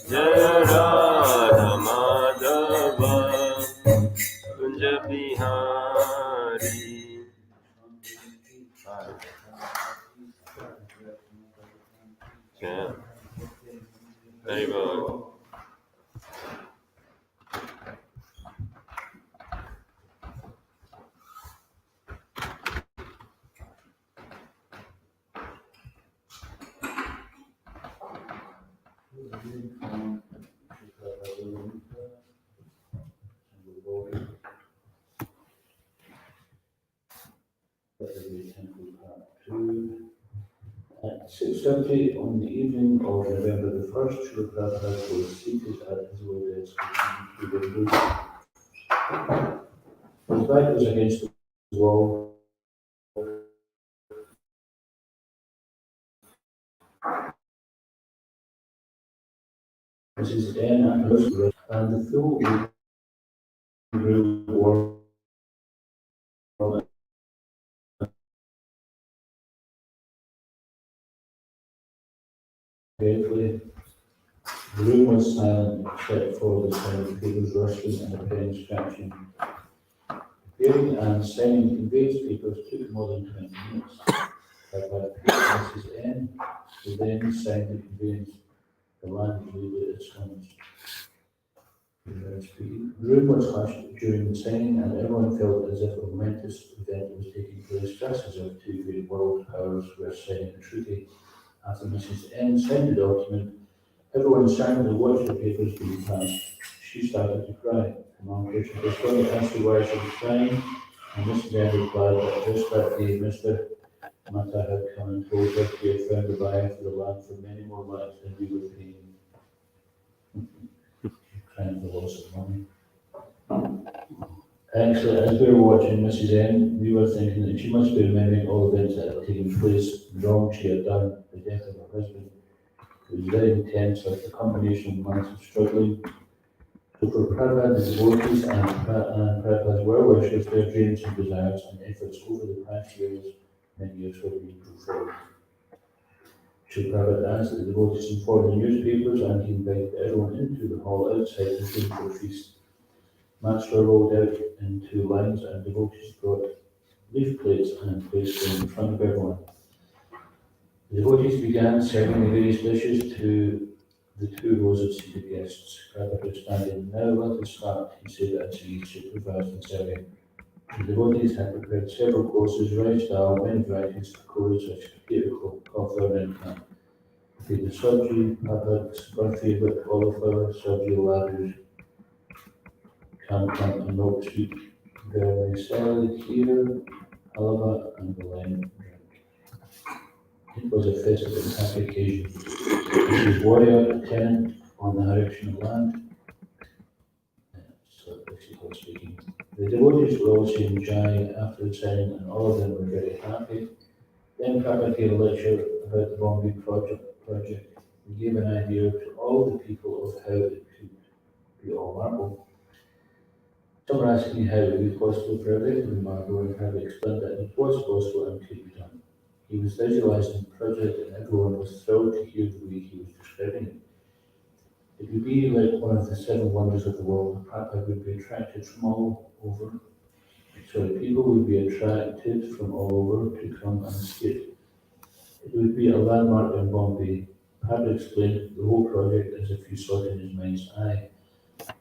Jaya Radha Madhava Kunja Bihari. Yeah. Very good. At 6:30 on the evening of November the 1st, Srila Prabhupada was seated at his low desk to the window. His back was against the wall. Mrs. N and the full room warm. Gratefully, the room was silent except for the sound of papers rustling and a pen scratching. Preparing and signing conveyance papers took more than 20 minutes. Mrs. N, who then signed the conveyance. The landlady at its comments. The room was hushed during the signing, and everyone felt as if a momentous event was taking place, just as if two great world powers were signing a treaty. After Mrs. N signed the document, everyone silently watched the papers being passed. She started to cry. Among Krishna was going to ask her why she was crying, and Mrs. N replied that just that day Mr. Mata had come and told her he had found a buyer for the land for many more lives than we were paying. Crying for loss of money. Actually, as we were watching Mrs. N, we were thinking that she must be remembering all events that had taken place, the wrong she had done, the death of her husband. It was very intense, like a combination of months of struggling. So for Prabhupada, the devotees and Prabhupada's well-wishers, their dreams and desires and efforts over the past many years were being fulfilled. Srila Prabhupada asked that the devotees inform the newspapers, and he invited everyone into the hall outside the room for a feast. Mats were rolled out in two lines, and devotees brought leaf plates and placed them in front of everyone. The devotees began serving the various dishes to the two rows of seated guests. Prabhupada standing, "Now let us start," he said as he supervised the serving. The devotees had prepared several courses, rice, dal, many varieties, pakoras, such as potato, cauliflower, and ham. The sabji, papads, barfi, with cauliflower, sabji, laddus, cancan, and milk sweet, vermicelli, kheer, halva, and the lime drink. It was a festive and happy occasion. Mrs. Warrior, a tenant on the direction of land, so this is her speaking. The devotees were all saying Jai after the signing, and all of them were very happy. Then Prabhupada gave a lecture about the Bombay project. He gave an idea to all the people of how it could be all marble. Some were asking how it would be possible for everything to be marble, and Prabhupada explained that it was possible and could be done. He was visualizing the project, and everyone was thrilled to hear the way he was describing it. It would be like one of the seven wonders of the world. Prabhupada would be attracted from all over. People would be attracted from all over to come and see it. It would be a landmark in Bombay. Prabhupada explained the whole project as if he saw it in his mind's eye.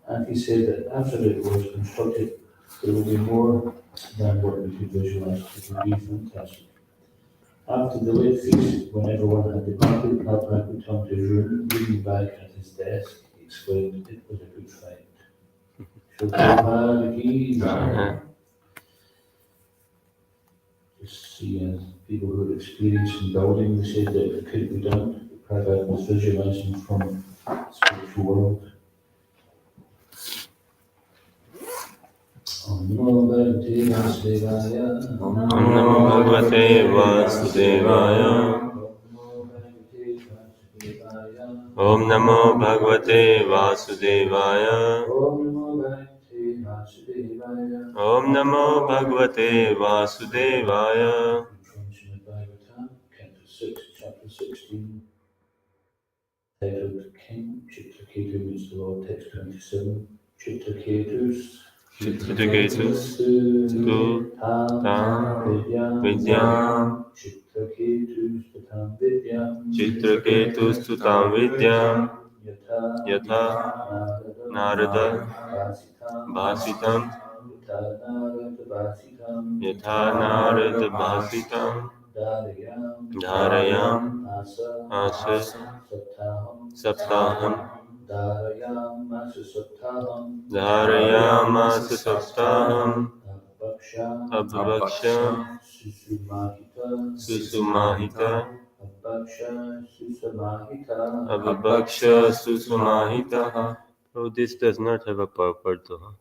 And he said that after it was constructed, there will be more than what we could visualize. It would be fantastic. After the late feast, when everyone had departed, Prabhupada would come to his room, leaning back at his desk, he exclaimed, "It was a good fight." Just see people who had experienced in building, they said that it could be done. Prabhupada was visualizing from the spiritual world. Om Namo Bhagavate Vasudevaya. Om Namo Bhagavate Vasudevaya. Om Namo Bhagavate Vasudevaya. Om Namo Bhagavate Vasudevaya. 6, chapter 16, titled King Chitraketu meets the Lord, text 27. Chitraketus Chitraketus tu tam vidyam vidyam Chitraketus tam vidyam Chitraketus tam vidyam yatha yatha Narada Bhasitam Yatha Narada Bhasitam Dharayam Asa Saptaham Dharayamasa Saptaham Abhaksham Susumahita Abhaksha Susumahita. Oh, this does not have a purport though.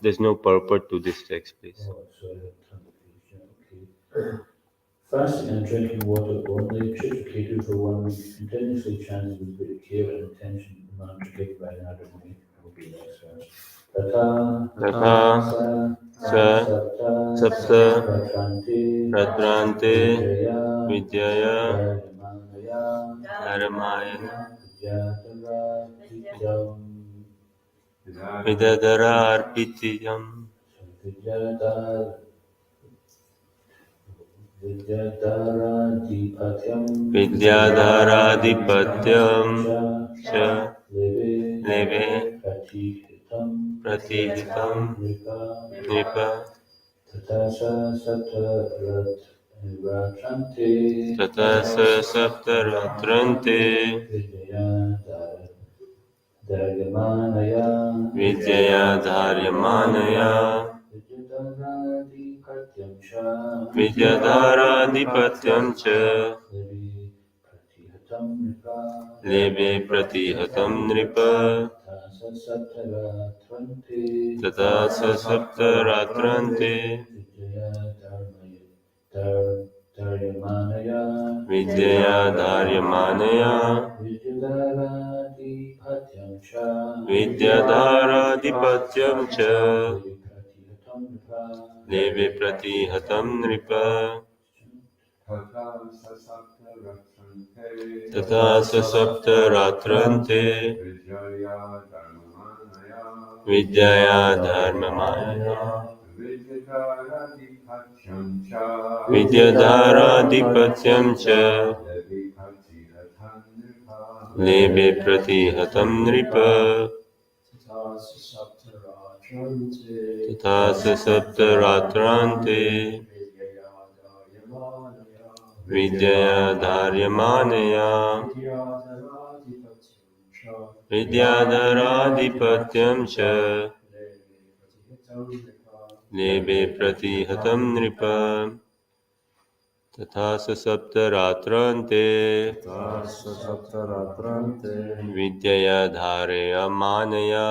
There's no purport to this text, please. Fasting and drinking water only, Chitraketu for 1 week, continuously chanting with great care and attention the mantra given by Narada Muni. Will be next verse. Tata Tata Sa Sapta Ratrante Vidyaya Dharamayana Vidadara Arpitiyam Vidyadharadipatyam Cha Leve Pratihitam Nipa Tatasa Saptaratrante Vidyaya Dharyamanaya Vidyadharadipatyam Cha Leve Pratihatam Nipa Tatasa Saptaratrante Vidyaya Dharyamanaya Vidyadharadipatyam Cha Leve Pratihatam Nipa Tatasa Saptaratrante Vidyaya Dharmamanaya Vidyadharadipatyam Cha Leve Pratihatam Nipa Tatasa Saptaratrante Vidyaya Dharyamanaya Vidyadharadipatyam Cha Leve Pratihatam Nipa Tatasa Saptaratrante Dasa Saptaratrante Vidyaya Dharyamanaya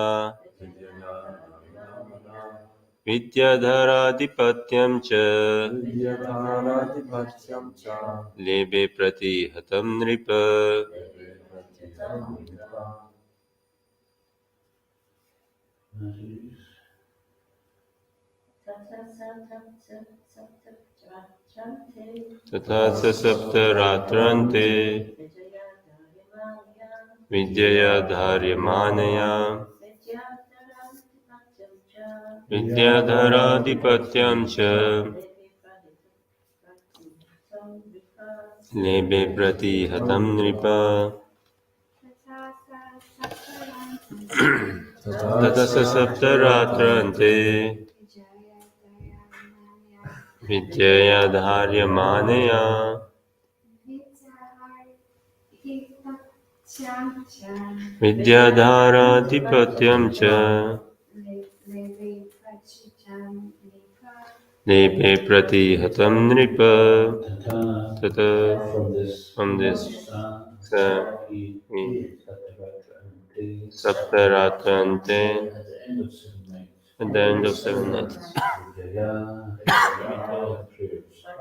Vidyadharadipatyam Cha Vidyadharadipatyam Cha Leve Pratihatam Nipa Tatasa Saptaratrante Vidyaya Dharyamanaya Vidyadharadipatyam Cha Lebe Pratihatam Nipa Tatasa Saptaratrante Vidyaya Dharyamanaya Vidyadharadipatyam Cha Lebe Pratihatam Nipa Tata from this Saptaratrante at the end of 7 nights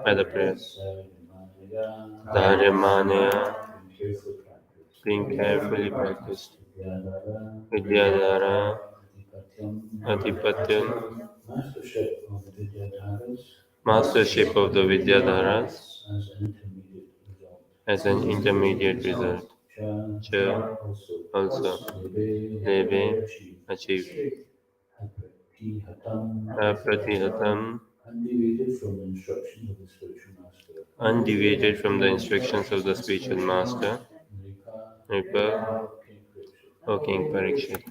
by the prayers Dharyamanaya being carefully practiced Vidyadhara Adhipatyam mastership of the Vidyadharas as an intermediate result. Cha also Leve achieved. Apratihatam undeviated from the instructions of the spiritual master. undeviated from the instructions of the spiritual master. Nripa, O King Parikshit.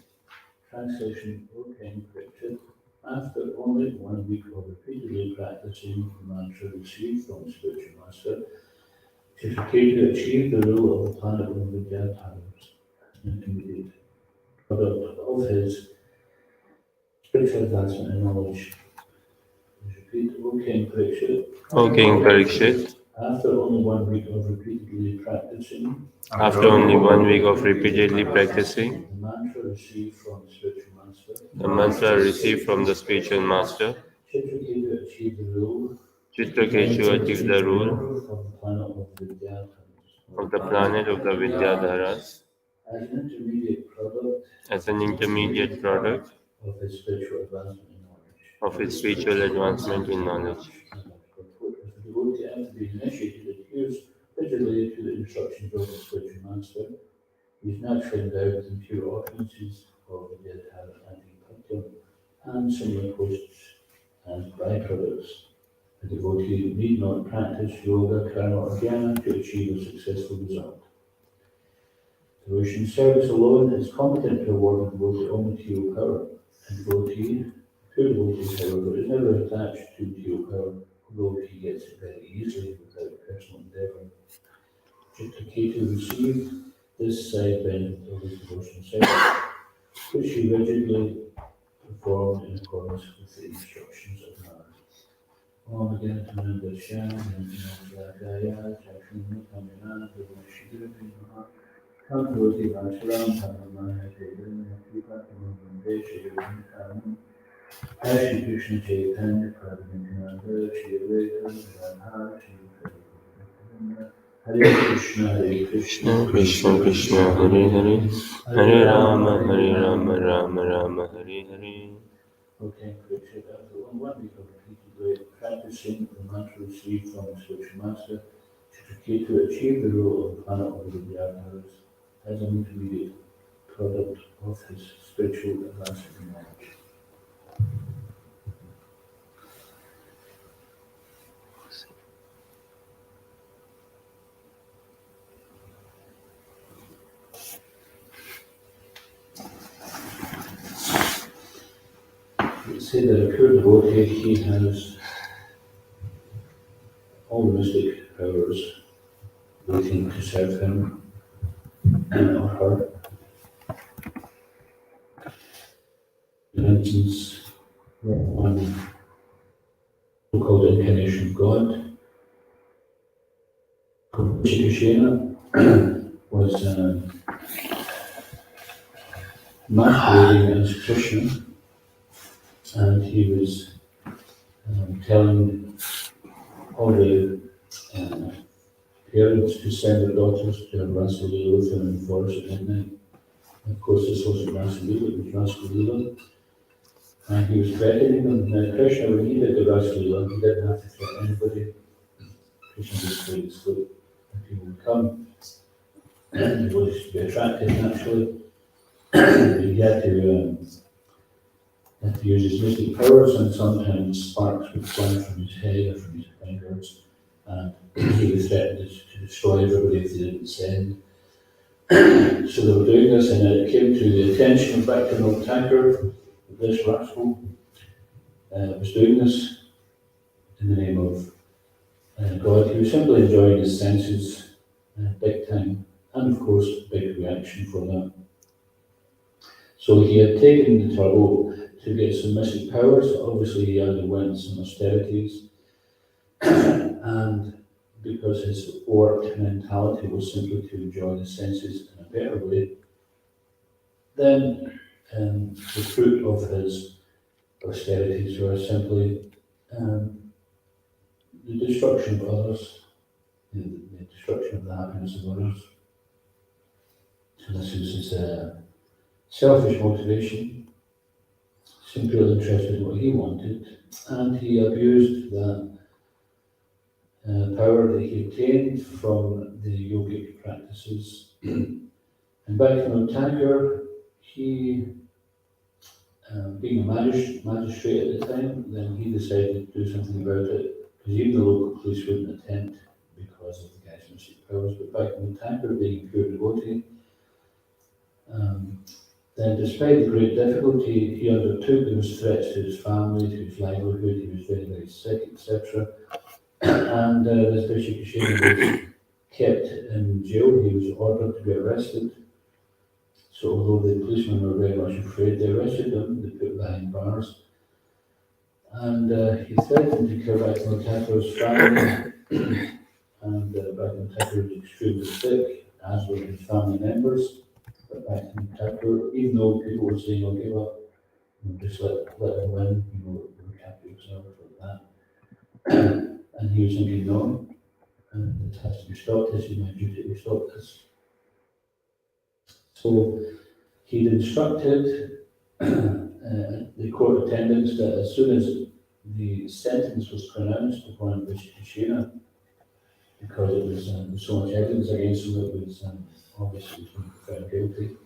Translation: O King Parikshit, after only 1 week of repeatedly practicing the mantra received from the spiritual master, Chitraketu achieved the rule of the planet of Vidyadharas, an immediate product of his spiritual advancement and knowledge. Repeat, O King Parikshit, O King Parikshit, after only 1 week of repeatedly practicing after only 1 week of repeatedly practicing the mantra received from the spiritual master, the mantra received from the spiritual master, Chitraketu achieved the rule Chitraketu achieved the rule of the planet of Vidyadharas, of the planet of the Vidyadharas as an intermediate product as an intermediate product of his spiritual advancement in knowledge. of his spiritual advancement in knowledge. If the devotee, after being initiated, adheres rigidly to the instructions of the spiritual master, he is naturally endowed with impure opulences of the Vidyadhara and and similar posts and byproducts. A devotee need not practice yoga, karma, or jnana to achieve a successful result. Devotion service alone is competent to award a devotee all material power. A devotee, pure devotee, however, is never attached to material power, although he gets it very easily without personal endeavour. Chitraketu received this side benefit of his devotion service, which he rigidly performed in accordance with the instructions of Nara. Om Gantananda Sham, Gantananda Chakshunu Kamina, Vimashidra Vimaha, Kamputi Vasaram, Kamamaya Devan, Akipa, Kamamande, Shivan Karam, Shri Krishna Chaitanya, Prabhupada, Shri Veda, Radha, Shri Hare Krishna, Hare Krishna, Krishna Krishna Hare Hare, Hare Rama Hare Rama, Rama Rama Hare Hare. Okay, Richard, after 1 week of repeatedly practicing the mantra received from the spiritual master, Chitraketu achieved the role of the planet of the Vidyadharas as an intermediate product of his spiritual advancement in knowledge. Let's say that a pure devotee, he has all the mystic powers waiting to serve him or her. For instance, one so-called incarnation of God, Krishna, was masquerading as Krishna, and he was telling all the parents to send their daughters to have Rasa Leela with him in the forest at midnight. And of course, this wasn't Rasa Leela, it was Rasa Leela. And he was threatening them. Now, Krishna, when he did the Rasa Leela, he didn't have to threaten anybody. Krishna just played his flute, and people would come. And he was to be attracted naturally. He had to use his mystic powers, and sometimes sparks would fly from his head or from his fingers. And he was threatened to destroy everybody if they didn't send. So they were doing this, and it came to the attention of Bhaktivinoda Thakur that this rascal was doing this in the name of God. He was simply enjoying his senses big time, and of course, big reaction for that. So he had taken the trouble to get some mystic powers. Obviously, he underwent some austerities, and because his warped mentality was simply to enjoy the senses in a better way, then the fruit of his austerities were simply the destruction of others, the destruction of the happiness of others. So this is his selfish motivation, simply interested in what he wanted, and he abused that power that he obtained from the yogic practices. And Bhaktivinoda Thakur, he, being a magistrate at the time, then he decided to do something about it, because even the local police wouldn't attempt because of the guy's mystic powers. But Bhaktivinoda Thakur, being a pure devotee, then despite the great difficulty he undertook, there was threats to his family, to his livelihood, he was very, very sick, etc. And this Bishop Krishna was kept in jail. He was ordered to be arrested. So although the policemen were very much afraid, they arrested him, they put him behind bars. And he threatened to kill Bhaktivinoda Thakur's family. And Bhaktivinoda Thakur was extremely sick, as were his family members. But Bhaktivinoda Thakur, even though people were saying, "Oh, give up, just let him win, we can't be observed like that." And he was thinking, "No, it has to be stopped, this is my duty to stop this." So he'd instructed the court attendants that as soon as the sentence was pronounced upon Bishop Krishna, because it was there was so much evidence against him, it was obviously found guilty.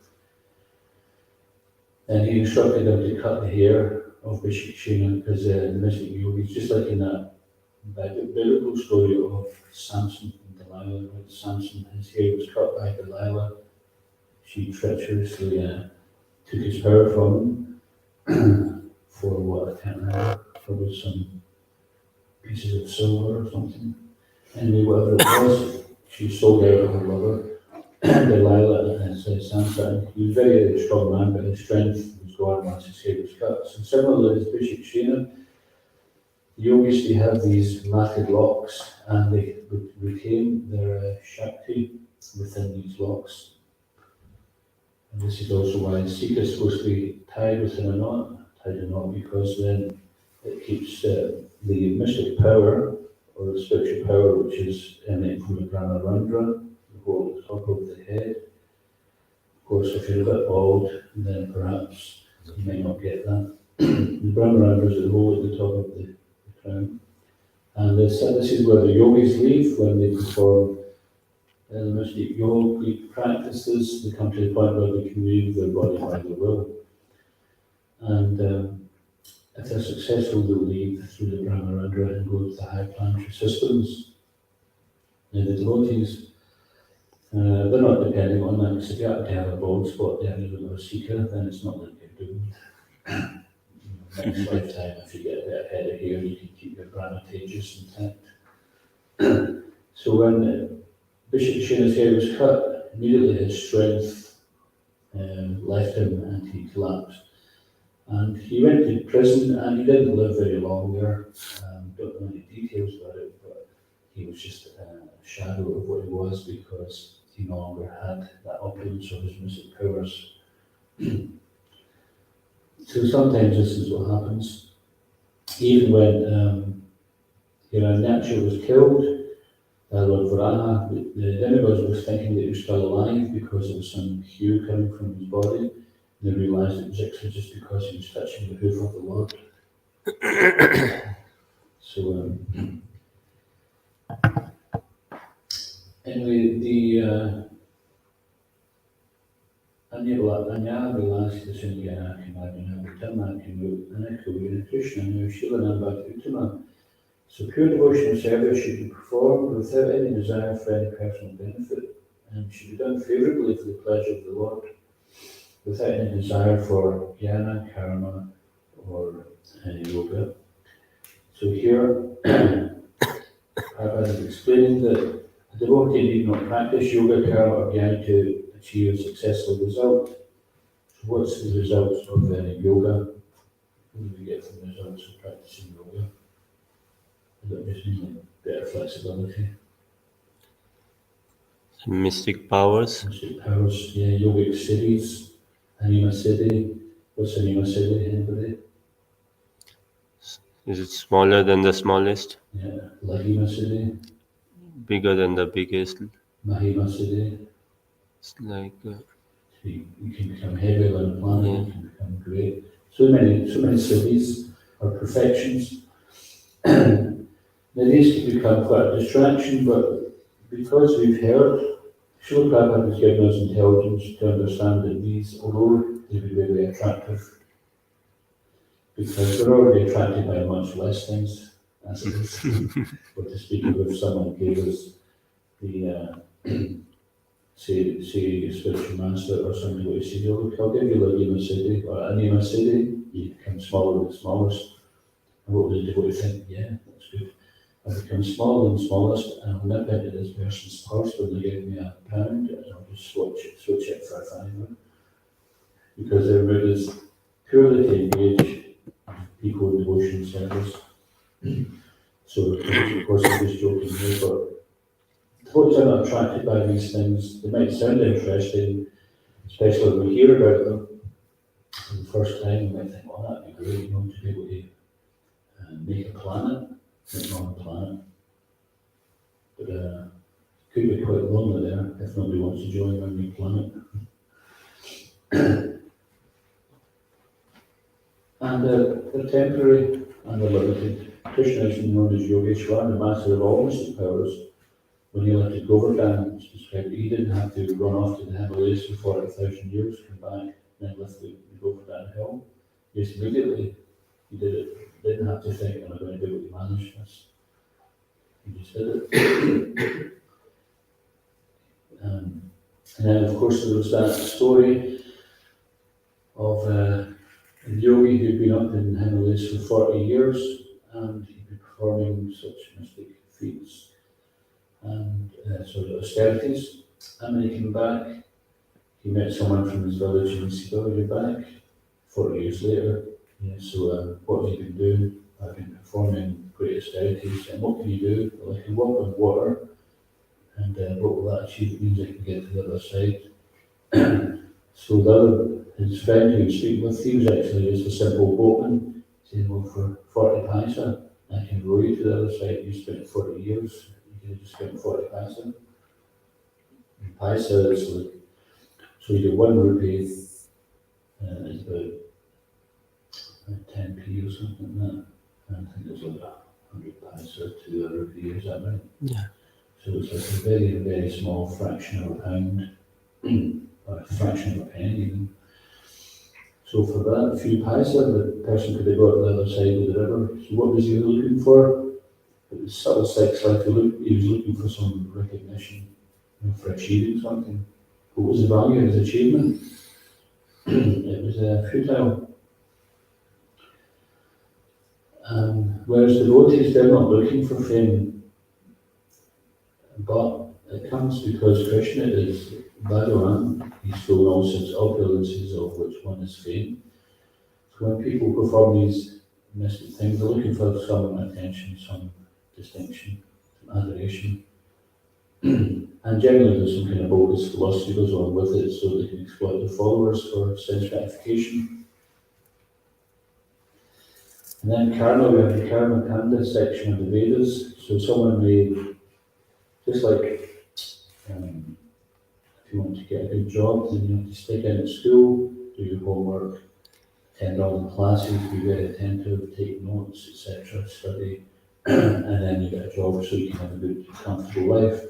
And he instructed them to cut the hair of Bishop Krishna, because the mystic yogis, just like in that biblical story of Samson and Delilah, right? Samson, his hair was cut by Delilah. She treacherously took his power from him for what, I can't remember, probably some pieces of silver or something. Anyway, whatever it was, she sold out of her lover, Delilah, and said Samson. He was a very, very strong man, but his strength was gone once his hair was cut. So similarly, as Bishop Krishna, the yogis, they have these matted locks, and they retain their Shakti within these locks. And this is also why the Sikh is supposed to be tied within a knot, because then it keeps the mystic power, or the spiritual power, which is emanating from the Prana, the whole at the top of the head. Of course, if you're a bit bald, then perhaps you may not get that. The Brahmarandra is the whole at the top of the crown. And this is where the yogis leave when they perform the mystic yogic practices. They come to the point where they can leave their body by their will. And if they're successful, they'll leave through the Brahmarandra and go to the high planetary systems. And the devotees, they're not depending on that, because if you happen to have a bald spot there in the Sikha, then it's not like you're doomed. Next lifetime, if you get a bit of head of hair, you can keep your Prana tejas intact. So when Bishop Krishna's hair was cut, immediately his strength left him and he collapsed. And he went to prison, and he didn't live very long there. Don't know any details about it, but he was just a shadow of what he was, because he no longer had that opulence of his mystic powers. So sometimes this is what happens. Even when Nature was killed, Lord Prana, the demigods was thinking that he was still alive because there was some hue coming from his body. They realised it was actually just because he was touching the hoof of the Lord. So, anyway, the Anya realised the Sindhya Kimadina Vitama Kimu Anaku Krishna Nu Shilana Bhakti. So pure devotional service should be performed without any desire for any personal benefit, and should be done favourably for the pleasure of the Lord, without any desire for jnana, karma, or any yoga. So here, Prabhupada is explaining that a devotee need not practice yoga, karma, or jnana to achieve a successful result. So what's the results of any yoga? What do we get from the results of practicing yoga? That just means like better flexibility. Mystic powers. Mystic powers, yeah, yogic siddhis, anima siddhi. What's anima siddhi, anybody? Is it smaller than the smallest? Yeah, lahima siddhi, Bigger than the biggest? mahima siddhi. It's like You can become heavier than a planet, Yeah. you can become great. So many siddhis or perfections. Now these can become quite a distraction, but because we've heard, Srila Prabhupada has given us intelligence to understand that these, although they be very attractive, because we're already attracted by much less things as it is. But to speak of if someone gave us the, say a spiritual master or somebody would say, oh, look, I'll give you a Lima City or a Nima City, you become smaller and smallest. And what would the devotee think? Yeah, that's good. I become smaller and smallest, and I'll nip into this person's purse when they give me £1, and I'll just switch it for a £5. Because their mood is purely to engage people in devotion service. So, of course, I'm just joking here, but devotees are not attracted by these things. They might sound interesting, especially when we hear about them for the first time. We might think, well, that'd be great, to be able to make a planet, make my own planet. But it could be quite lonely there if nobody wants to join my new planet. And they're temporary and they're limited. Krishna is known as Yogeshwar, the master of all mystic powers. When he left Govardhan, it's described he didn't have to run off to the Himalayas for 40,000 years, come back, and then lift the Govardhan hill. Just immediately he did it. Didn't have to think, am I going to be able to manage this? He just did it. And then, of course, there was that story of a yogi who'd been up in the Himalayas for 40 years and he'd been performing such mystic feats and sort of austerities. And when he came back, he met someone from his village and he said, oh, you're back 40 years later. Yeah, so what have you been doing? I've been performing great austerities. And what can you do? Well, I can walk on water. And what will that achieve? It means I can get to the other side. So his friend who was speaking with, he was actually just a simple boatman, saying, well, for 40 paisa, I can row you to the other side. You spent 40 years, you can just spend 40 paisa. And paisa is like, so you get 1 rupee, is about 10p or something like that. And I think it's like 100 paisa to a rupee, is that right? Yeah. So it's like a very, very small fraction of a pound, or a fraction of a penny even. So for that few paisa, the person could have got to the other side of the river. So what was he looking for? It was subtle sex life. He was looking for some recognition, for achieving something. What was the value of his achievement? It was futile. Whereas devotees, they're not looking for fame, but it comes because Krishna is Bhagavan. He's shown all such opulences of which one is fame. So when people perform these mystic things, they're looking for some attention, some distinction, some adoration. And generally there's some kind of bogus philosophy goes on with it so they can exploit their followers for sense gratification. And then karma, we have the karma kanda section of the Vedas. So someone may, just like if you want to get a good job, then you have to stick in at school, do your homework, attend all the classes, be very attentive, take notes, etc., study, and then you get a job so you can have a good, comfortable life.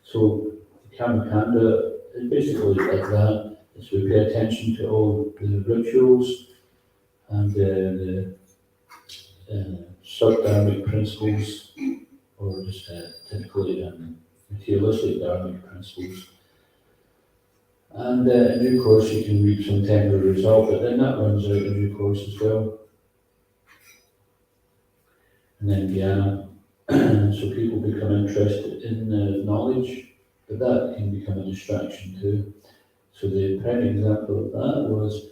So the karma kanda is basically like that. It's we pay attention to all the rituals and the sub-dharmic principles, or just typically materialistic dharmic principles. And in due course you can reap some temporary result, but then that runs out in due course as well. And then jnana, so people become interested in knowledge, but that can become a distraction too. So the prime example of that was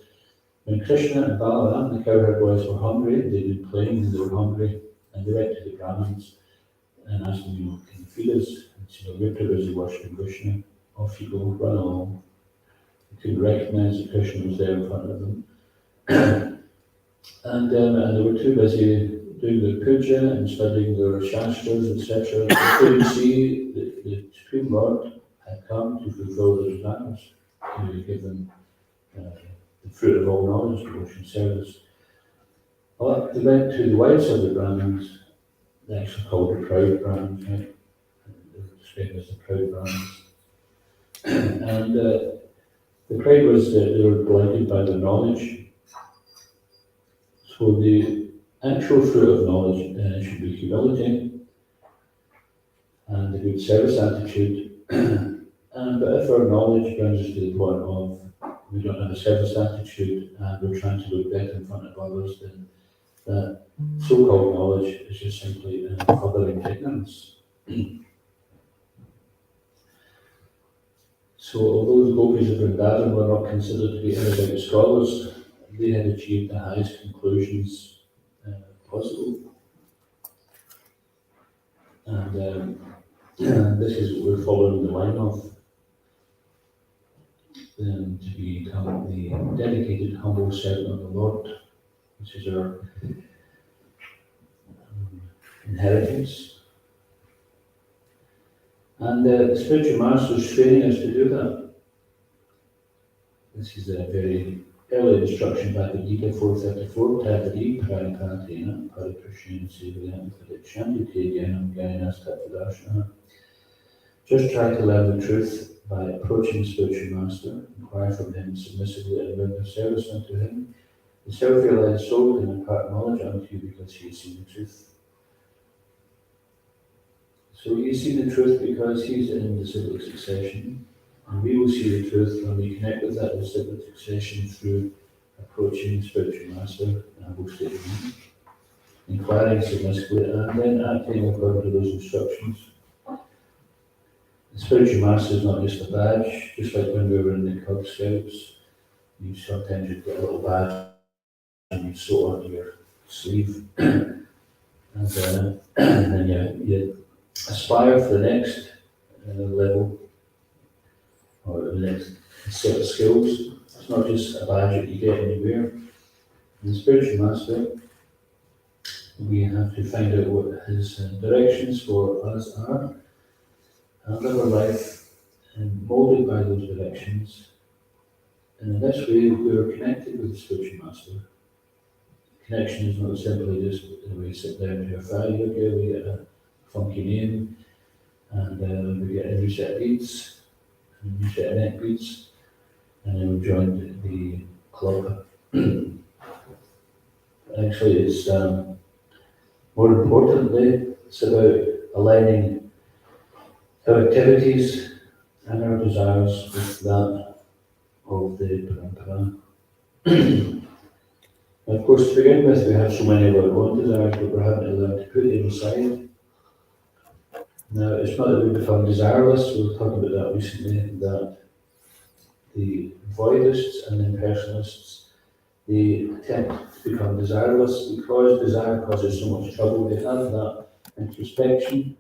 when Krishna and Balaram, the cowherd boys, were hungry. They'd been playing and they were hungry, and they went to the Brahmins and asked them, can you feed us? And said, we're too busy worshipping Krishna. Off you go, run along. They couldn't recognize that Krishna was there in front of them. And they were too busy doing their puja and studying their shastras, etc. They couldn't see the Supreme Lord had come to fulfill their desires, to give them the fruit of all knowledge, devotion service. Well, they went to the wives of the Brahmins actually called the proud brands, right? They're described as the proud brands. And the pride was that they were blinded by the knowledge. So the actual fruit of knowledge should be humility and a good service attitude. But if our knowledge brings us to the point of we don't have a service attitude and we're trying to look better in front of others, then that so-called knowledge is just simply furthering ignorance. So although the gopis of Vrindavan were not considered to be erudite scholars, they had achieved the highest conclusions possible. And this is what we're following the line of them to become the dedicated, humble servant of the Lord, which is our inheritance. And the spiritual master is training us to do that. This is a very early instruction back in Gita 434, Tatadi, Pranipatena, Pariprashena, Sivayan, Padikshanti, Tedyanam, Gyanas, Tatvadarshana. Just try to learn the truth by approaching the spiritual master, inquire from him submissively and render service unto him. The self-realized soul can impart knowledge unto you because he has seen the truth. So you see the truth because he's in the cyclic succession, and we will see the truth when we connect with that cyclic succession through approaching the spiritual master in a state of mind, inquiring submissively, and then acting according to those instructions. The spiritual master is not just a badge, just like when we were in the Cub Scouts, you sometimes you get a little badge and you sew it on your sleeve, and then you aspire for the next level or the next set of skills. It's not just a badge that you get and you wear. In the spiritual master, we have to find out what his directions for us are and live our life and molded by those directions. And in this way, we are connected with the spiritual master. Connection is not simply just we sit down to a fire yoga, we get a funky name, and we get a new set of beats, a new set of neck beats, and then we joined the club. Actually, it's more importantly, it's about aligning our activities and our desires with that of the parampara. Of course, to begin with, we have so many of our own desires, but we're having to learn to put them aside. Now, it's not that we become desireless, we were talking about that recently, that the voidists and impersonalists, they attempt to become desireless because desire causes so much trouble. They have that introspection,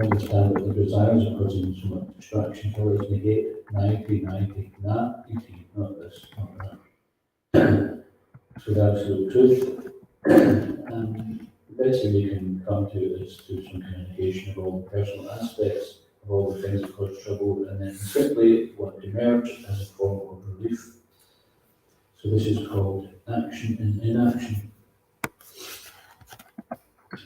understand that the desires are causing so much distraction for us, negate, naiti, na, iti, not this, not that. So the absolute truth. And the best thing we can come to is through some communication of all the personal aspects of all the things that cause trouble, and then simply what emerge as a form of relief. So this is called action and inaction.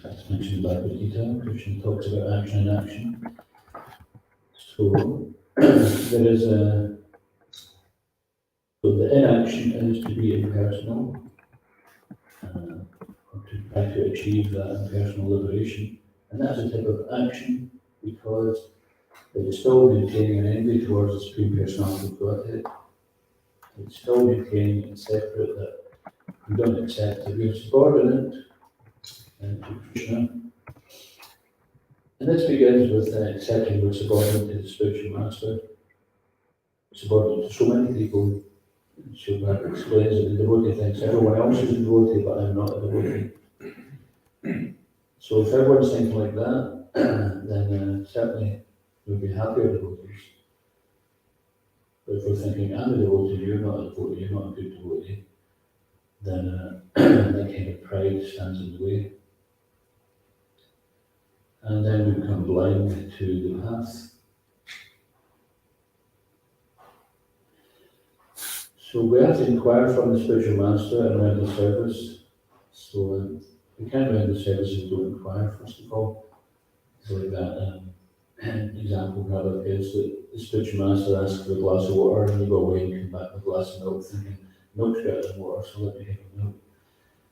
That's mentioned by the Gita. Krishna talks about action and action. So there is a so the inaction is to be impersonal, or to try to achieve that impersonal liberation. And that's a type of action because it is still maintaining an envy towards the Supreme Personality of Godhead. It's still maintaining it separate, that we don't accept that we are subordinate to Krishna. And this begins with accepting we're subordinate to the spiritual master, subordinate to so many people. Srimad explains that the devotee thinks everyone else is a devotee, but I'm not a devotee. So if everyone's thinking like that, then certainly we'll be happier devotees. But if we're thinking, I'm a devotee, you're not a devotee, you're not a good devotee, then that kind of pride stands in the way. And then we become blind to the path. So we have to inquire from the spiritual master and render service. So the kind of the services don't require, first of all. It's like that example Prabhupada gives that the spiritual master asks for a glass of water and you go away and come back with a glass of milk thinking, milk's better than water, so let me have a milk.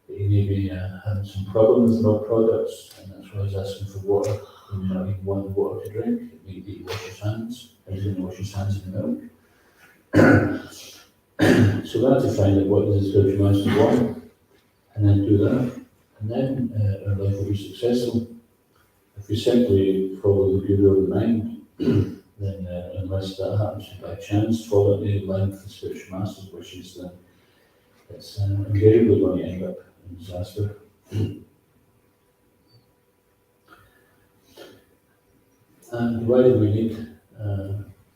But he may be having some problems with milk products, and that's why he's asking for water. He may not even want the water to drink. It may be wash his hands, and he's going to wash his hands in the milk. So we have to find out what does the spiritual master want, and then do that. And then our life will be successful. If we simply follow the Buddha of the mind, then unless that happens by chance, follow the line of the spiritual master's wishes, then it's invariably going to end up in disaster. And why do we need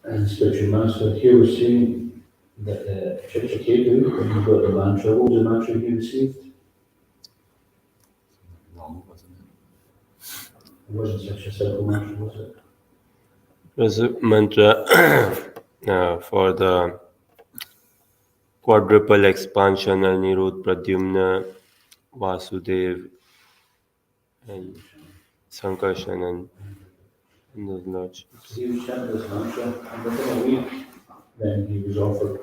a spiritual master? Here we're seeing that Chitraketu, when he got the mantra, what was the mantra he received? Long, wasn't it? It wasn't such a simple mantra, was it? It was a mantra for the quadruple expansion, Anirudh, Pradyumna, Vasudev, and Sankarshan, and those lordships. So he was chanting this mantra, and within a week, then he was offered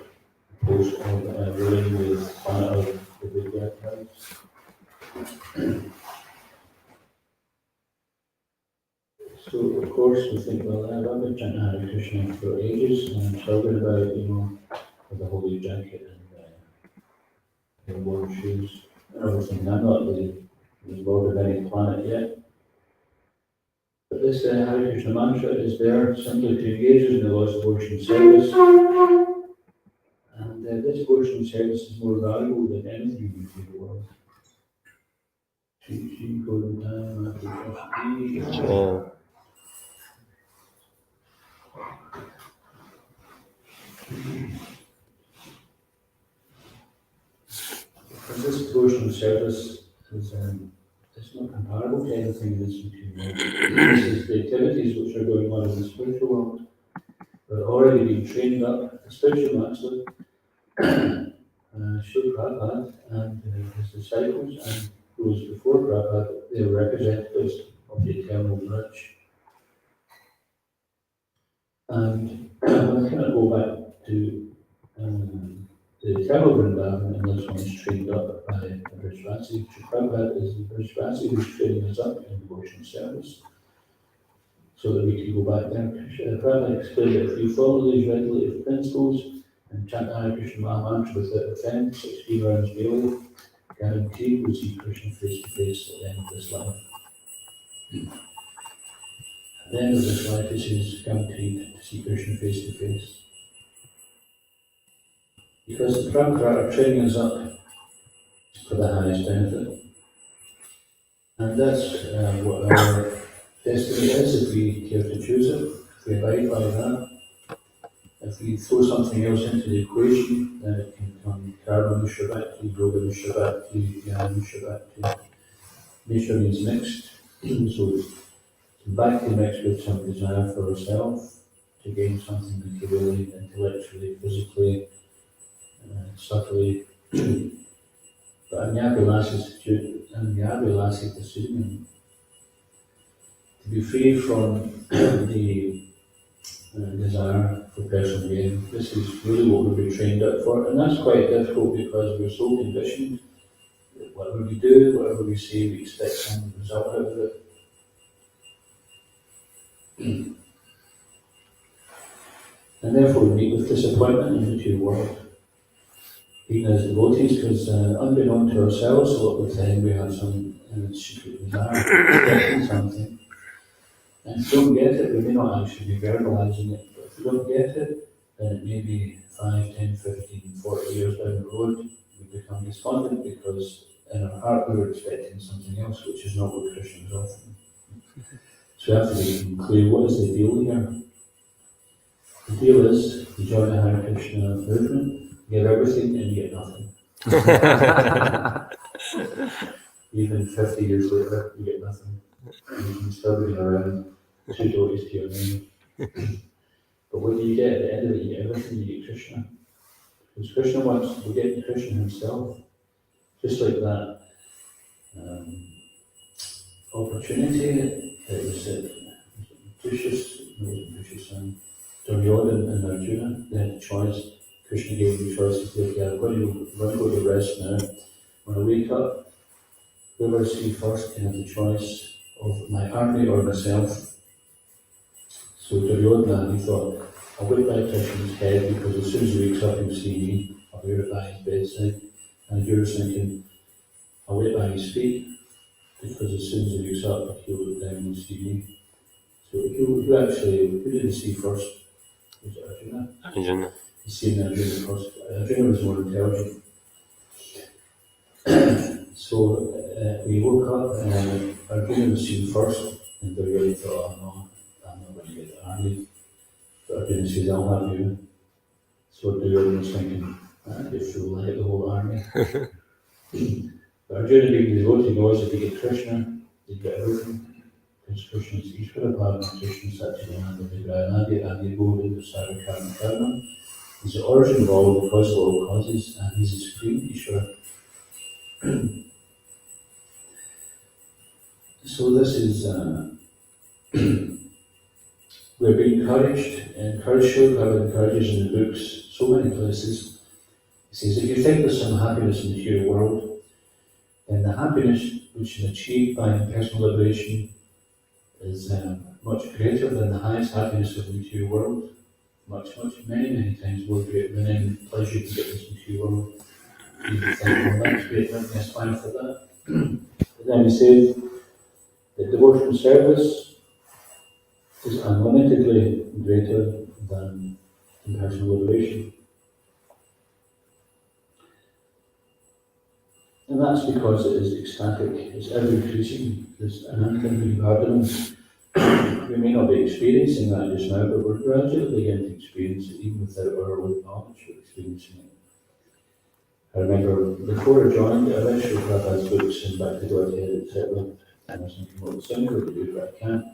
a post of ruling with Prana of the big house. So of course we think, well, I've been chanting Hare Krishna for ages, and I'm talking about, with the holy jacket and the warm shoes and everything. I'm not the lord of any planet yet. But this Hare Krishna mantra is there simply to engage us in the Lord's devotion service. And this devotion service is more valuable than anything you can do in the world. Because this devotional service is it's not comparable to anything in this material world. This is the activities which are going on in the spiritual world. They're already being trained up. The spiritual master, Srila Prabhupada, and his disciples, and those before Prabhupada, they are representatives of the eternal bridge. And one cannot go back to the eternal Vrindavan unless one is trained up by the Brijvasi. Prabhupada is the Brijvasi who's training us up in devotional service so that we can go back there. Prabhupada explained that if you follow these regulative principles and chant Hare Krishna Maha Mantra without offense 16 rounds daily, guaranteed we'll see Krishna face to face at the end of this life. At the end of this life, this is guaranteed to see Krishna face to face. Because the Prabhupada are training us up for the highest benefit. And that's what our destiny is if we care to choose it, if we abide by that. If we throw something else into the equation, then it can become karma mishra-bhakti, yoga mishra-bhakti, jnana mishra-bhakti. Mishra means mixed, so bhakti mixed with some desire for ourselves to gain something materially, intellectually, physically, subtly. But Anyavilasi Prasudham, to be free from the desire for personal gain. This is really what we've been trained up for, and that's quite difficult because we're so conditioned that whatever we do, whatever we say, we expect some result out of it. And therefore we meet with disappointment in the material world. Even as devotees, because unbeknown to ourselves, a lot of the time we have some secret desire, expecting something. And if we don't get it, we may not actually be verbalizing it, but if we don't get it, then it may be 5, 10, 15, 40 years down the road, we become despondent because in our heart we were expecting something else, which is not what Krishna is offering. So we have to be clear, what is the deal here? The deal is, you join the Hare Krishna movement, give everything and you get nothing. Even 50 years later, you get nothing. And you can still be around 2 devotees to your name. But what do you get at the end of it? You get everything, you get Krishna. Because Krishna wants to get Krishna himself. Just like that opportunity, it was Duryodhana and Arjuna, they had a choice. Krishna gave them the choice to say, okay, I'm going to go to rest now. When I wake up, whoever I see first can have the choice of my army or myself. So Duryodhana, he thought, I'll wait by Krishna's head because as soon as he wakes up he'll see me. I'll be right by his bedside. And Arjuna was thinking, I'll wait by his feet because as soon as he wakes up he'll look down and see me. So who did he see first? Was it Arjuna? Arjuna. He seen Arjuna first. Arjuna was more intelligent. So we woke up and Arjuna was seen first, and Duryodhana thought, oh no, I'm not going to get the army. But Arjuna says, I'll have you. So Duryodhana was thinking, if you'll let the whole army. But Arjuna being devotee knows if you get Krishna, you get everything. Because Krishna is Ishvara Bhagavan, Krishna Satchidananda Vigrayanadi Adi Bodhi Dasa Karma Karma. He's the origin of all, the cause of all causes, and he's the supreme Ishvara. So this is, we're being encouraged, Srila Prabhupada encourages in the books, so many places. He says, if you think there's some happiness in the material world, then the happiness which is achieved by personal liberation is much greater than the highest happiness of the material world. Many times more greater than any pleasure you can get in this material world. You can think, well, that's great, let me aspire for that. But then he says, the devotional service is unlimitedly greater than impersonal liberation. And that's because it is ecstatic, it's ever increasing, it's an unlimited garden. We may not be experiencing that just now, but we're gradually beginning to experience it, even without our own knowledge, we're experiencing it. I remember before I joined, I read Srila Prabhupada's books and Back to Godhead, etc. And I was thinking, well, it's only what to do, but I can't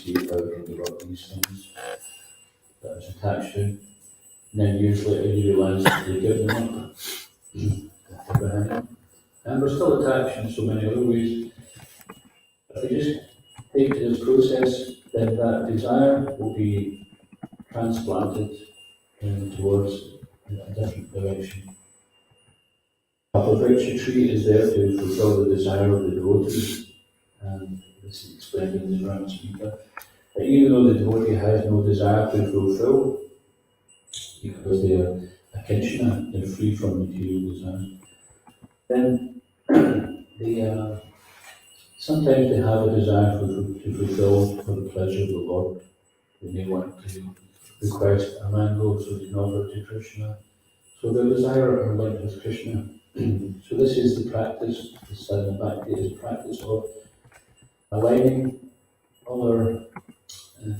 see how I can give up these things that I was attached to. And then years later, you realise that you give them up, left behind. And we're still attached in so many other ways. If we just take this process, then that desire will be transplanted towards a different direction. The virtue tree is there to fulfill the desire of the devotees, and this is explained in the Prana Gita. That even though the devotee has no desire to fulfill, because they are akinchana, they're free from material desire, then sometimes they have a desire to fulfill for the pleasure of the Lord. They may want to request a mango so they can offer it to Krishna. So their desire are linked with Krishna. So this is the practice, the sadhana bhakti is the practice of aligning all our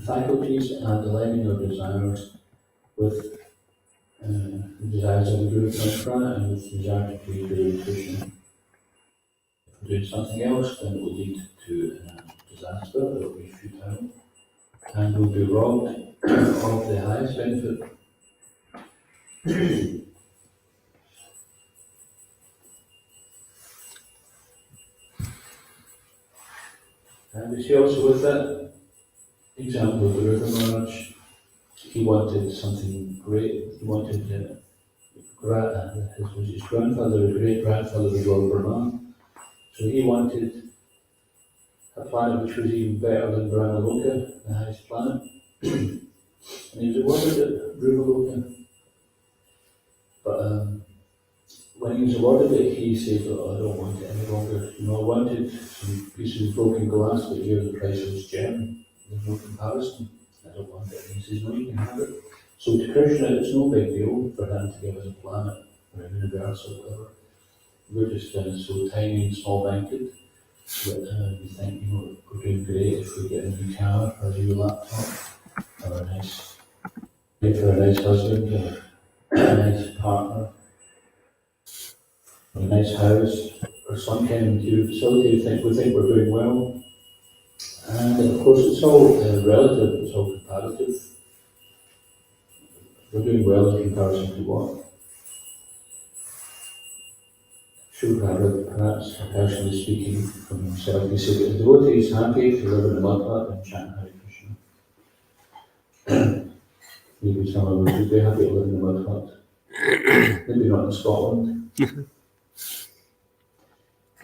faculties and aligning our desires with the desires of the Guru Prana and with the desire to please Guru Krishna. If we're doing something else, then it will lead to disaster, it will be futile, and will be robbed of the highest benefit. And we see also with that example of the Rupa Maharaj, he wanted something great. He wanted his grandfather, his great grandfather was Lord Brahma. So he wanted a planet which was even better than Brahmaloka, the highest planet. And he was awarded it, Brahmaloka. But when he was awarded it, he said, oh, I don't want it any longer. I wanted some pieces of broken glass, but here's the price of this gem. There's no comparison. I don't want it. And he says, no, you can have it. So to Krishna, it's no big deal for him to give us a planet or a universe or whatever. We're just so tiny and small-minded that we think, we're doing great if we get a new car or a new laptop or a nice husband or a nice partner or a nice house or some kind of material facility. We think we're doing well. And of course, it's all relative, it's all comparative. We're doing well in comparison to what? Srimad, perhaps personally speaking from himself, he said, "A devotee is happy to live in a mud hut and chant Hare Krishna." Maybe some of us would be happy to live in a mud hut. Maybe not in Scotland.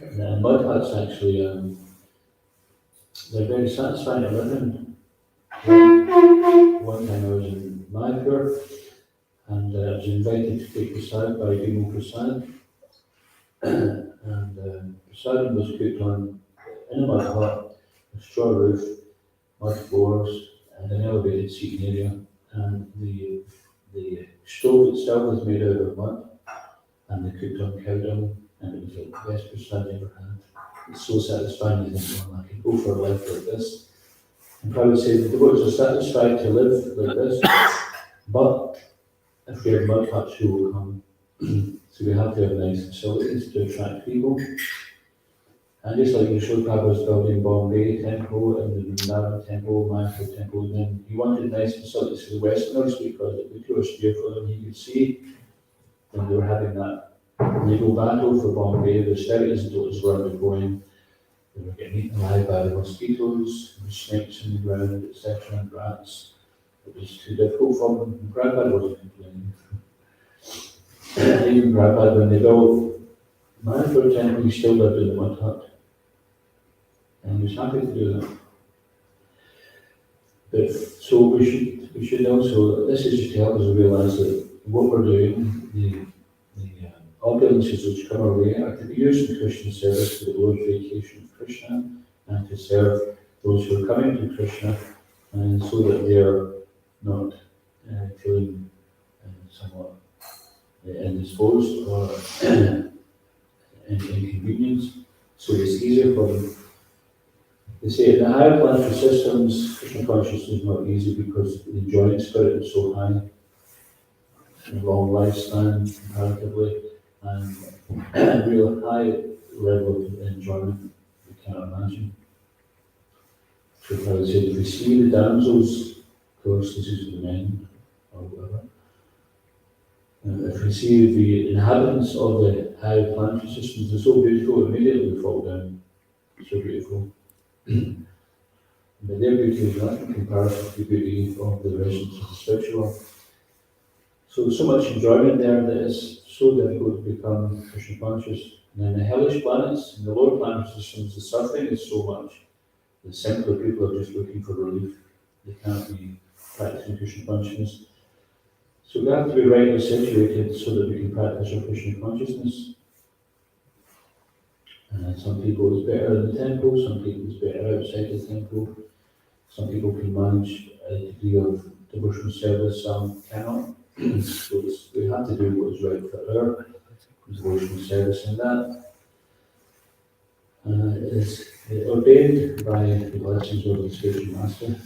And mud huts actually, they're very satisfying to live in. One time I was in Mayapur and I was invited to take prasad by Bhimo Prasad. And prasad was cooked on in a mud hut, a straw roof, mud floors, and an elevated seating area. And the stove itself was made out of mud, and they cooked on cow dung, and it was the best prasad I ever had. It's so satisfying. You think, well, I could go for a life like this. And probably say the devotees are satisfied to live like this, but if we have mud huts, who will come? So we have to have nice facilities to attract people. And just like Srila Prabhupada was building Bombay Temple and the Vrindavan Temple, Mayapur Temple, and then he wanted nice facilities for the Westerners because it would tourist for them. He could see when they were having that legal battle for Bombay, the austerities that was were undergoing. They were getting eaten alive by the mosquitoes, the snakes in the ground, etc., and rats. It was too difficult for them. And Prabhupada wasn't complaining. Even Prabhupada, when they built Mayapur Temple, he still lived in the mud hut. And he was happy to do that. But so we should also, this is just to help us realise that what we're doing, the opulences which come our way are to be used in Christian service to the glorification of Krishna and to serve those who are coming to Krishna, and so that they are not feeling somewhat indisposed or inconvenienced. So it's easier for them. They say in the higher planetary systems, Krishna consciousness is not easy because the enjoying spirit is so high, and long lifespan comparatively, and real high level of enjoyment you can't imagine. So if I would say, if we see the damsels, of course this is the men or whatever, if we see the inhabitants of the high planetary systems, they're so beautiful, immediately we fall down. So beautiful. But their beauty is not in comparison to the beauty of the residents of the spiritual world. So much enjoyment there that it's so difficult to become Krishna conscious. And in the hellish planets, in the lower planet systems, the suffering is so much that simply people are just looking for relief. They can't be practicing Krishna consciousness. So we have to be rightly situated so that we can practice our Krishna consciousness. Some people it's better in the temple, some people it's better outside the temple. Some people can manage a degree of devotional service, some cannot. So we have to do what is right for our devotional service, and that is ordained by the blessings of the spiritual master.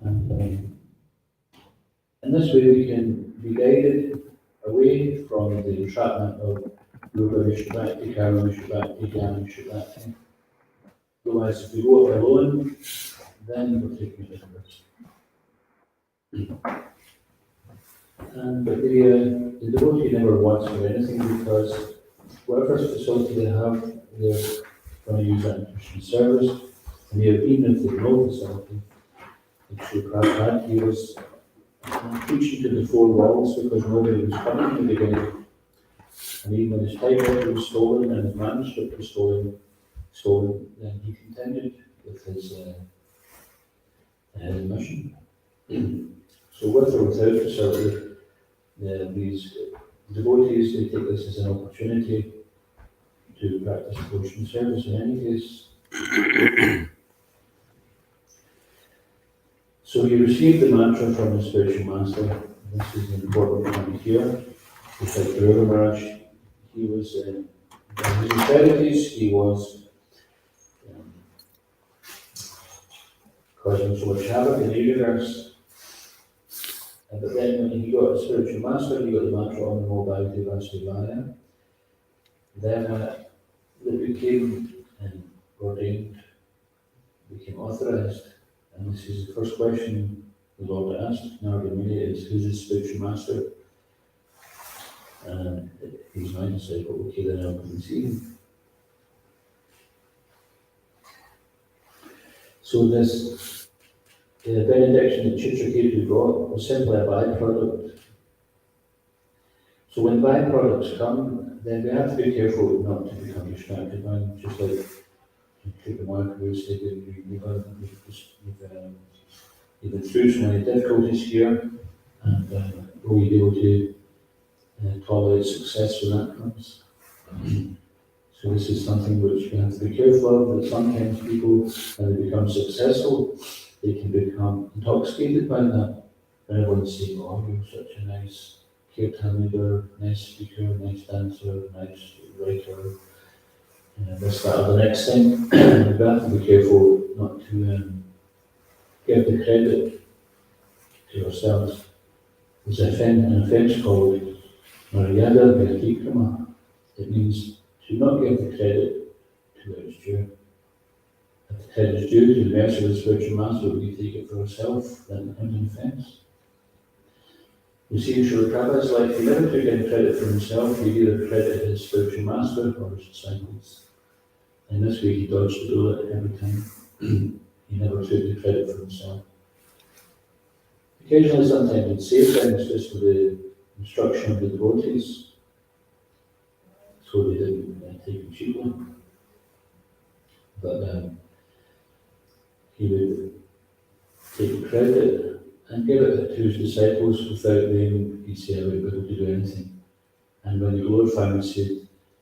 And in this way we can be guided away from the entrapment of Yoga Vishvabhakti, Karma Vishvabhakti, Jnana Vishvabhakti. Otherwise, if we go it alone, then we're taking a different risk. But the devotee never wants for anything because whatever facility they have, they're going to use that in Christian service. And even if they have no facility, like Sri Prabhupada, he was preaching to the four walls because nobody was coming in the beginning. And even when his typewriter was stolen and his manuscript was stolen, then he continued with his mission. So with or without facility, these devotees, they take this as an opportunity to practice devotion service in any case. So he received the mantra from the spiritual master. This is an important point here. Just like Guru Maharaj, he was in his austerities, he was causing so much havoc in the universe. But then when he got a spiritual master, he got the mantra on the mobile Vasudevaya. Then it became ordained, became authorized. And this is the first question the Lord asked Narada Muni is, who's his spiritual master? And he's my disciple, okay, then I'll come and see him. So this benediction that Chitraketu got was simply a byproduct. So when byproducts come, then we have to be careful not to become distracted by them, just like the mark who said that you've been through so many difficulties here, and will you be able to tolerate success when that comes? So this is something which we have to be careful of, that sometimes people, when they become successful, they can become intoxicated by that. And everyone's saying, oh, you're such a nice kirtan leader, nice speaker, nice dancer, nice writer, this, that, or the next thing. We have to be careful not to give the credit to ourselves. There's an offence called Maryada Vyatikrama. It means to not give the credit to where it's due. If the credit is due to the mercy of the spiritual master, we take it for ourselves, then it becomes an offence. You see, Srila Prabhupada's life, he never took any credit for himself, he either credited his spiritual master or his disciples. In this way, he dodged the bullet every time. He never took the credit for himself. Occasionally, sometimes he'd say things just for the instruction of the devotees, so they didn't take it cheaply. But he would take the credit and give it to his disciples without them, he'd say, I would be able to do anything. And when he glorified him, he said,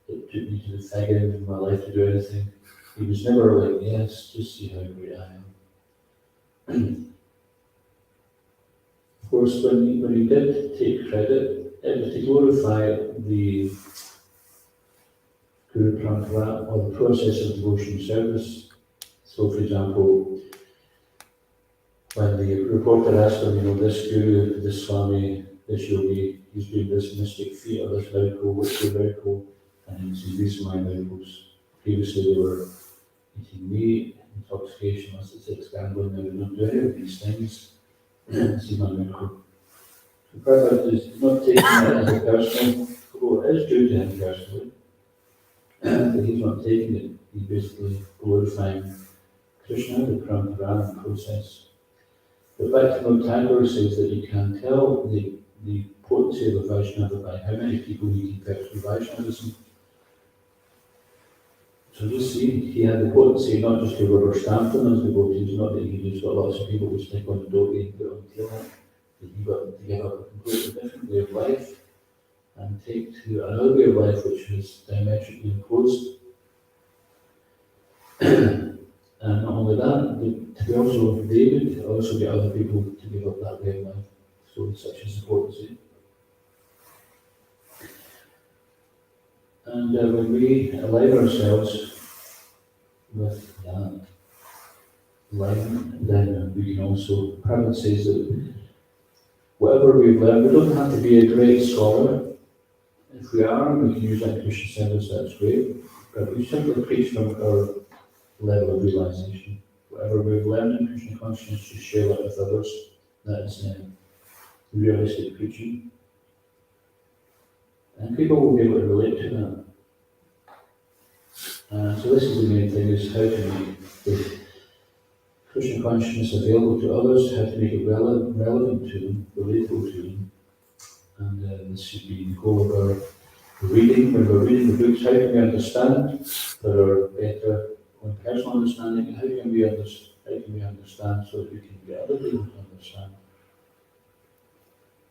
it took me to the fag end of my life to do anything. He was never like, yes, just see how great I am. Of course, when he did take credit, it was to glorify the Guru Parampara, or the process of devotion service. So, for example, when the reporter asked him, this Guru, this Swami, this Yogi, he's doing this mystic feat or this miracle, what's the miracle? And he said, these are my miracles. Previously they were eating meat, intoxication, aesthetics, gambling, they were not doing any of these things. This is my miracle. So Prabhupada is not taking it as a personal, although it is due to him personally, but he's not taking it. He's basically glorifying Krishna, the Prana process. But Bhaktivinoda Thakur says that you can tell the potency of a Vaishnava by how many people he converts to Vaishnavism. So just see, he had the potency not just to rubber stamp on his devotees, not that he just got lots of people who stick on the dhoti and put on the tail, but he got to give up a completely different way of life and take to another way of life which was diametrically opposed. And not only that, but to be also David, to also get other people to give up that way of life. So such is the potency. And when we align ourselves with that alignment, then we can also, Prabhupada says that whatever we've learned, we don't have to be a great scholar. If we are, we can use that Krishna service, that's great. But we simply preach from our level of realization. Whatever we've learned in Krishna consciousness, to share that with others. That is realistic preaching. And people will be able to relate to that. So this is the main thing, is how to make the Krishna consciousness available to others, how to make it relevant to them, relatable to them. And this should be the goal of our reading. When we're reading the books, how can we understand for our better personal understanding, and how can we understand so that we can get other people to understand.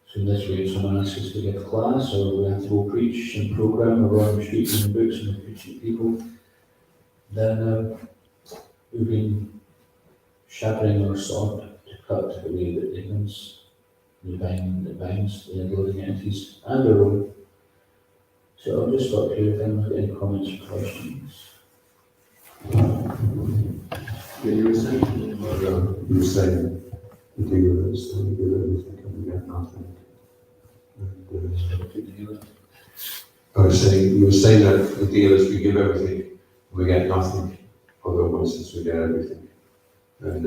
So in this way, if someone asks us to give class, or we have to go preach and program, or go on the street in the books and preach to people, then we've been sharpening our sword to cut away the ignorance, the binds the living entities, and our own. So I'll just stop here if anyone's got any comments or questions. Yeah, you were saying the dealers, and we give everything and we get nothing. I was saying, you were saying that the dealers, we give everything and we get nothing, although one says we get everything. And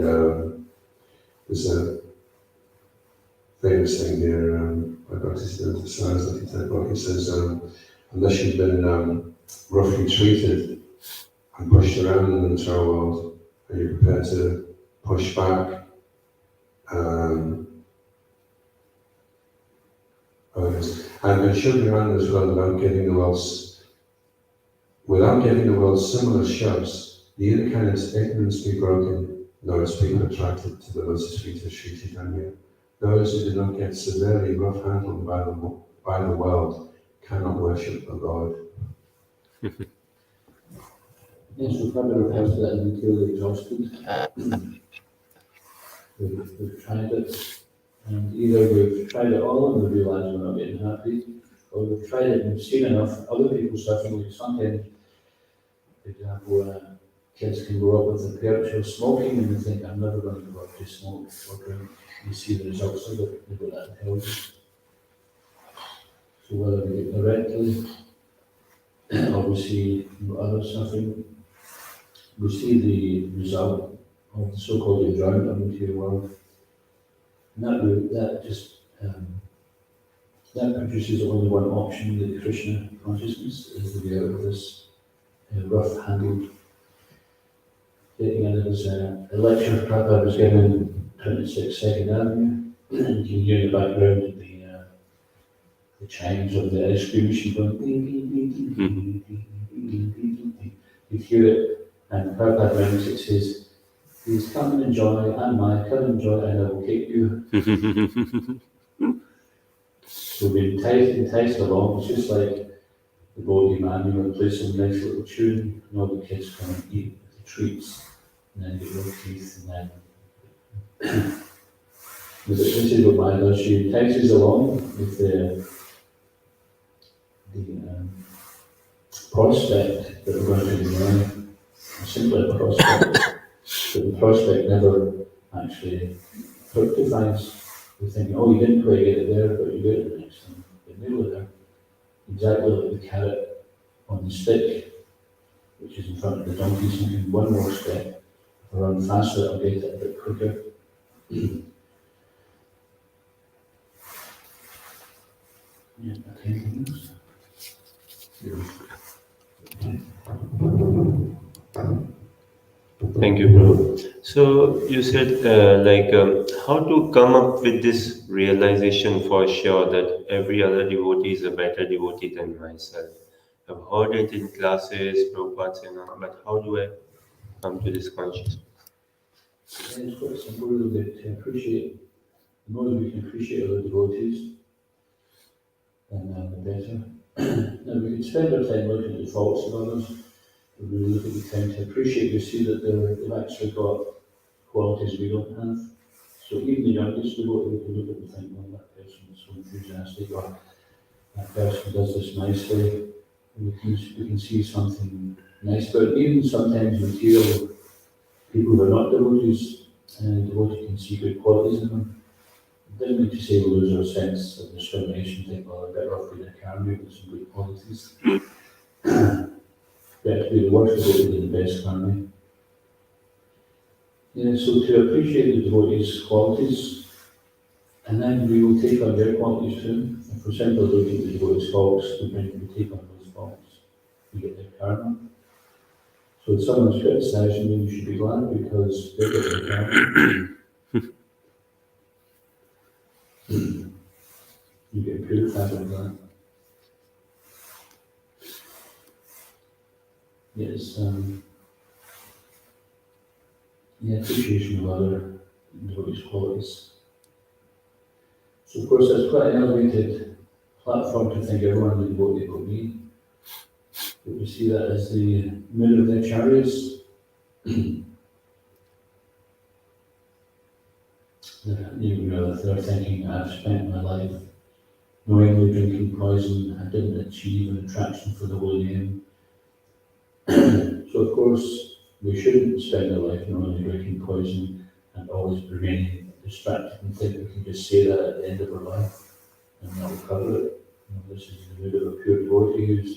there's a famous thing there, by Bhakti Saraswati Thakur. He says, unless you've been roughly treated and pushed around in the material world, and you're prepared to push back others, and show around as well without giving the world similar shoves, the inner canon's ignorance be broken, those people attracted to the lotus feet of Sri Chaitanya. Those who do not get severely rough handled by the world cannot worship the Lord. Yes, we've had a refers to that in detail exhausted. We've tried it, and either we've tried it all and we realise we're not getting happy, or we've tried it and we've seen enough other people suffering. Like sometimes, for example, kids can grow up with the perpetual smoking and they think, I'm never going to go up to smoke or drink. You see the results of it, they've got that intelligence. So whether we get directly, or we see others suffering, we see the result of the so-called enjoyment of the material world. And that produces only one option, the Krishna consciousness, is to be out of this rough-handled. There was a lecture Prabhupada was given 26 Second Avenue. You can hear in the background the chimes of the ice cream machine going ding, ding, ding, ding, ding, ding, ding, ding, ding, ding. You hear it, and Prabhupada rhymes it says, please come and enjoy, and come and enjoy, and I will take you. So we enticed along. It's just like the Bodhi man, you know, play some nice little tune, and all the kids come and eat the treats, and then get their teeth, and then. This is what Maya does. She entices along with the prospect that we're going to be learning, simply a prospect, but the prospect never actually fructifies. We're thinking, oh, you didn't quite get it there, but you get it next time. But nearly there. Exactly like the carrot on the stick, which is in front of the donkey, so you can one more step, run faster, I'll get it a bit quicker. Yeah, okay, anything else? Thank you, Prabhu. So you said how to come up with this realization for sure that every other devotee is a better devotee than myself. I've heard it in classes, Prabhupada and all, but how do I come to this consciousness? Yeah, it's quite simple really to appreciate. The more we can appreciate other devotees, then the better. Now we can spend our time looking at the faults of others, but we look at the time to appreciate, we see that they've actually got qualities we don't have. So even the youngest devotee, we can look at and think, well, that person is so enthusiastic, or that person does this nicely. And we can see something nice, but even sometimes material people who are not devotees, and devotee can see good qualities in them. It doesn't mean to say we lose our sense of discrimination, think, well, I'm better off being a karma with some good qualities. Better to be the worst devotee than the best karma. Yeah, so to appreciate the devotees' qualities, and then we will take on their qualities too. If we're simply looking at the devotees' faults, we take on those faults. We get their karma. So if someone's criticizing you, you should be glad because they're getting their karma. You get purified by that. Yes, appreciation of other devotees' qualities. So of course that's quite an elevated platform to think everyone is devotee but me. But we see that as the mood of the acharyas. They're thinking, I've spent my life knowingly drinking poison, I didn't achieve an attraction for the holy name. So of course, we shouldn't spend our life knowingly drinking poison and always remaining distracted and think we can just say that at the end of our life and that will cover it. This is the mood of a pure devotee who's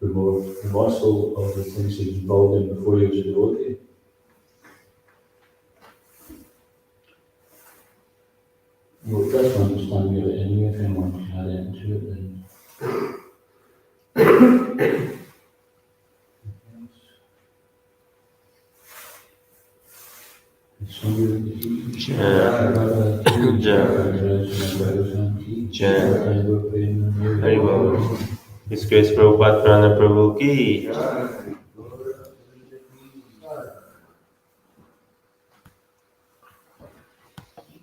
remorseful of the things he was involved in before he was a devotee. Well, that's one understanding of it anyway, if anyone can add into it, then. Very well. His Grace Prabhupada Prana Prabhu ki.